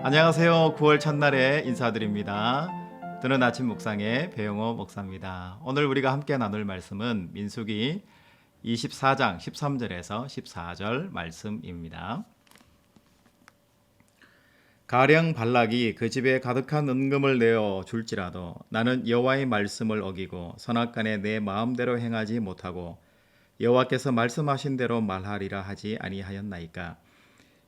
안녕하세요. 9월 첫날에 인사드립니다. 저는 아침 묵상의 배영호 목사입니다. 오늘 우리가 함께 나눌 말씀은 민수기 24장 13절에서 14절 말씀입니다. 가령 발락이 그 집에 가득한 은금을 내어 줄지라도 나는 여호와의 말씀을 어기고 선악간에 내 마음대로 행하지 못하고 여호와께서 말씀하신 대로 말하리라 하지 아니하였나이까.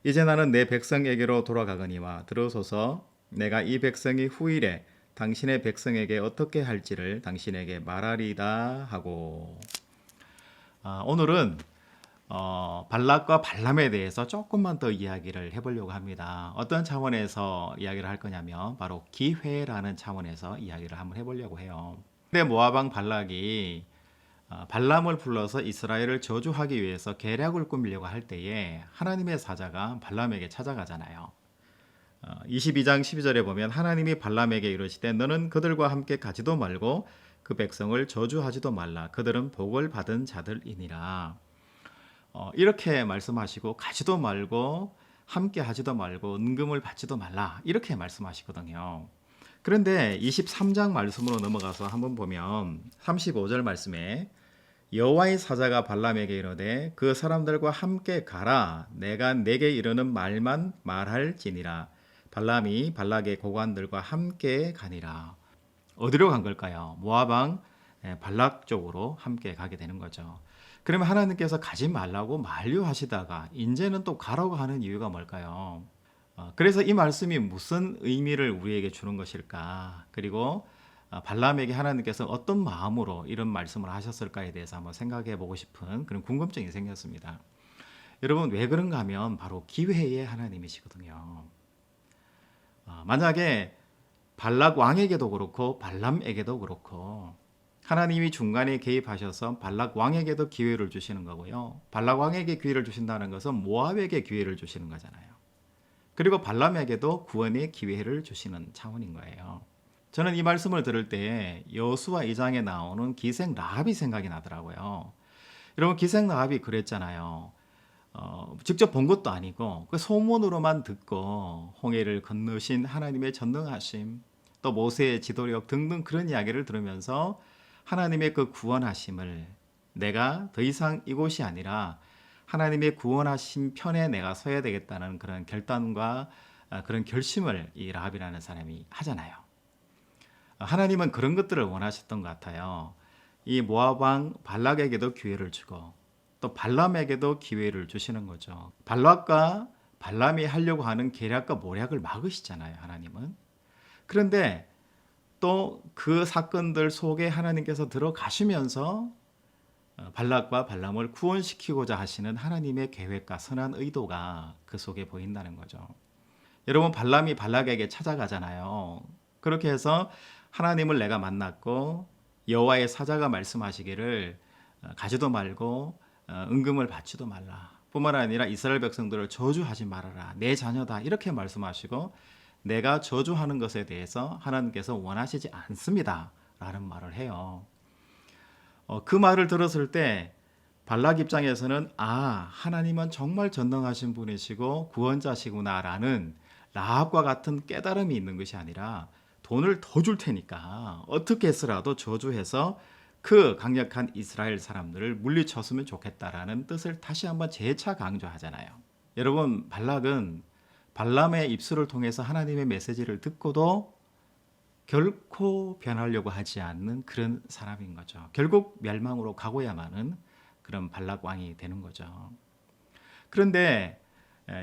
이제 나는 내 백성에게로 돌아가거니와 들으소서. 내가 이 백성이 후일에 당신의 백성에게 어떻게 할지를 당신에게 말하리다 하고. 오늘은 발락과 발람에 대해서 조금만 더 이야기를 해보려고 합니다. 어떤 차원에서 이야기를 할 거냐면 바로 기회라는 차원에서 이야기를 한번 해보려고 해요. 근데 모압 왕 발락이 발람을 불러서 이스라엘을 저주하기 위해서 계략을 꾸미려고 할 때에 하나님의 사자가 발람에게 찾아가잖아요. 22장 12절에 보면 하나님이 발람에게 이르시되 너는 그들과 함께 가지도 말고 그 백성을 저주하지도 말라. 그들은 복을 받은 자들이니라. 이렇게 말씀하시고 가지도 말고 함께 하지도 말고 은금을 받지도 말라. 이렇게 말씀하시거든요. 그런데 23장 말씀으로 넘어가서 한번 보면 35절 말씀에 여호와의 사자가 발람에게 이르되 그 사람들과 함께 가라. 내가 내게 이르는 말만 말할지니라. 발람이 발락의 고관들과 함께 가니라. 어디로 간 걸까요? 모압 왕 발락 쪽으로 함께 가게 되는 거죠. 그러면 하나님께서 가지 말라고 만류하시다가 이제는 또 가라고 하는 이유가 뭘까요? 그래서 이 말씀이 무슨 의미를 우리에게 주는 것일까? 그리고 발람에게 하나님께서 어떤 마음으로 이런 말씀을 하셨을까에 대해서 한번 생각해 보고 싶은 그런 궁금증이 생겼습니다. 여러분, 왜 그런가 하면 바로 기회의 하나님이시거든요. 만약에 발락 왕에게도 그렇고 발람에게도 그렇고 하나님이 중간에 개입하셔서 발락 왕에게도 기회를 주시는 거고요. 발락 왕에게 기회를 주신다는 것은 모압에게 기회를 주시는 거잖아요. 그리고 발람에게도 구원의 기회를 주시는 차원인 거예요. 저는 이 말씀을 들을 때 여호수아 2장에 나오는 기생 라합이 생각이 나더라고요. 여러분, 기생 라합이 그랬잖아요. 직접 본 것도 아니고 그 소문으로만 듣고 홍해를 건너신 하나님의 전능하심, 또 모세의 지도력 등등 그런 이야기를 들으면서 하나님의 그 구원하심을, 내가 더 이상 이곳이 아니라 하나님의 구원하신 편에 내가 서야 되겠다는 그런 결단과 그런 결심을 이 라합이라는 사람이 하잖아요. 하나님은 그런 것들을 원하셨던 것 같아요. 이 모압 왕 발락에게도 기회를 주고 또 발람에게도 기회를 주시는 거죠. 발락과 발람이 하려고 하는 계략과 모략을 막으시잖아요, 하나님은. 그런데 또 그 사건들 속에 하나님께서 들어가시면서 발락과 발람을 구원시키고자 하시는 하나님의 계획과 선한 의도가 그 속에 보인다는 거죠. 여러분, 발람이 발락에게 찾아가잖아요. 그렇게 해서 하나님을 내가 만났고 여호와의 사자가 말씀하시기를 가지도 말고 은금을 받지도 말라. 뿐만 아니라 이스라엘 백성들을 저주하지 말아라. 내 자녀다. 이렇게 말씀하시고 내가 저주하는 것에 대해서 하나님께서 원하시지 않습니다. 라는 말을 해요. 그 말을 들었을 때 발락 입장에서는 하나님은 정말 전능하신 분이시고 구원자시구나 라는 라합과 같은 깨달음이 있는 것이 아니라 돈을 더 줄 테니까 어떻게 해서라도 저주해서 그 강력한 이스라엘 사람들을 물리쳤으면 좋겠다라는 뜻을 다시 한번 재차 강조하잖아요. 여러분, 발락은 발람의 입술을 통해서 하나님의 메시지를 듣고도 결코 변하려고 하지 않는 그런 사람인 거죠. 결국 멸망으로 가고야만은 그런 발락 왕이 되는 거죠. 그런데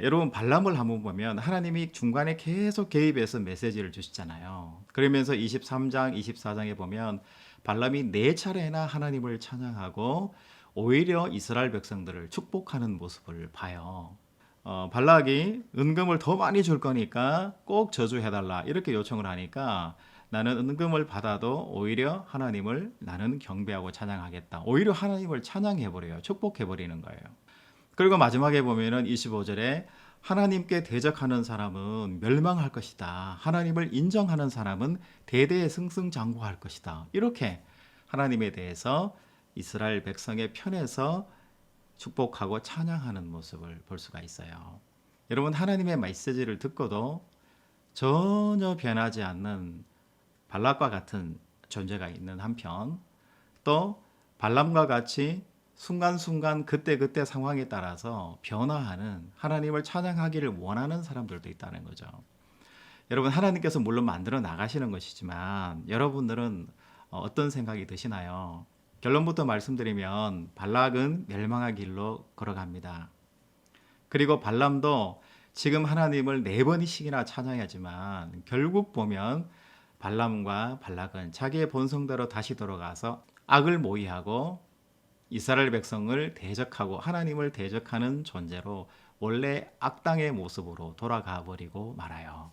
여러분, 발람을 한번 보면 하나님이 중간에 계속 개입해서 메시지를 주시잖아요. 그러면서 23장, 24장에 보면 발람이 4차례나 하나님을 찬양하고 오히려 이스라엘 백성들을 축복하는 모습을 봐요. 발락이 은금을 더 많이 줄 거니까 꼭 저주해달라 이렇게 요청을 하니까 나는 은금을 받아도 오히려 하나님을 나는 경배하고 찬양하겠다. 오히려 하나님을 찬양해버려요. 축복해버리는 거예요. 그리고 마지막에 보면은 25절에 하나님께 대적하는 사람은 멸망할 것이다. 하나님을 인정하는 사람은 대대에 승승장구할 것이다. 이렇게 하나님에 대해서 이스라엘 백성의 편에서 축복하고 찬양하는 모습을 볼 수가 있어요. 여러분, 하나님의 메시지를 듣고도 전혀 변하지 않는 발락과 같은 존재가 있는 한편, 또 발람과 같이 순간순간 그때그때 상황에 따라서 변화하는 하나님을 찬양하기를 원하는 사람들도 있다는 거죠. 여러분, 하나님께서 물론 만들어 나가시는 것이지만 여러분들은 어떤 생각이 드시나요? 결론부터 말씀드리면 발락은 멸망의 길로 걸어갑니다. 그리고 발람도 지금 하나님을 4번씩이나 찬양하지만 결국 보면 발람과 발락은 자기의 본성대로 다시 돌아가서 악을 모의하고 이스라엘 백성을 대적하고 하나님을 대적하는 존재로 원래 악당의 모습으로 돌아가 버리고 말아요.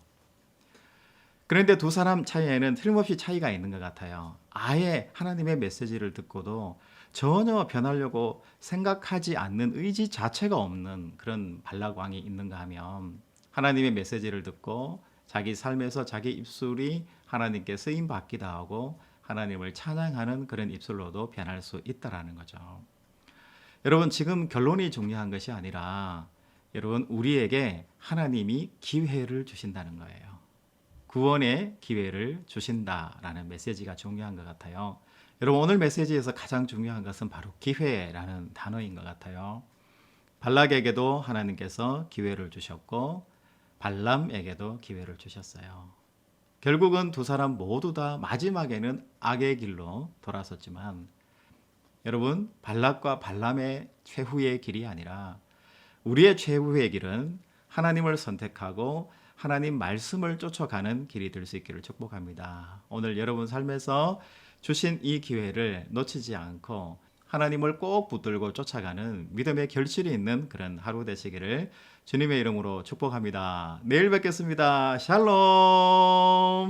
그런데 두 사람 차이에는 틀림없이 차이가 있는 것 같아요. 아예 하나님의 메시지를 듣고도 전혀 변하려고 생각하지 않는 의지 자체가 없는 그런 발락 왕이 있는가 하면, 하나님의 메시지를 듣고 자기 삶에서 자기 입술이 하나님께 쓰임 받기도 하고 하나님을 찬양하는 그런 입술로도 변할 수 있다라는 거죠. 여러분, 지금 결론이 중요한 것이 아니라 여러분, 우리에게 하나님이 기회를 주신다는 거예요. 구원의 기회를 주신다라는 메시지가 중요한 것 같아요. 여러분, 오늘 메시지에서 가장 중요한 것은 바로 기회라는 단어인 것 같아요. 발락에게도 하나님께서 기회를 주셨고 발람에게도 기회를 주셨어요. 결국은 두 사람 모두 다 마지막에는 악의 길로 돌아섰지만, 여러분, 발락과 발람의 최후의 길이 아니라 우리의 최후의 길은 하나님을 선택하고 하나님 말씀을 쫓아가는 길이 될 수 있기를 축복합니다. 오늘 여러분 삶에서 주신 이 기회를 놓치지 않고 하나님을 꼭 붙들고 쫓아가는 믿음의 결실이 있는 그런 하루 되시기를 주님의 이름으로 축복합니다. 내일 뵙겠습니다. 샬롬.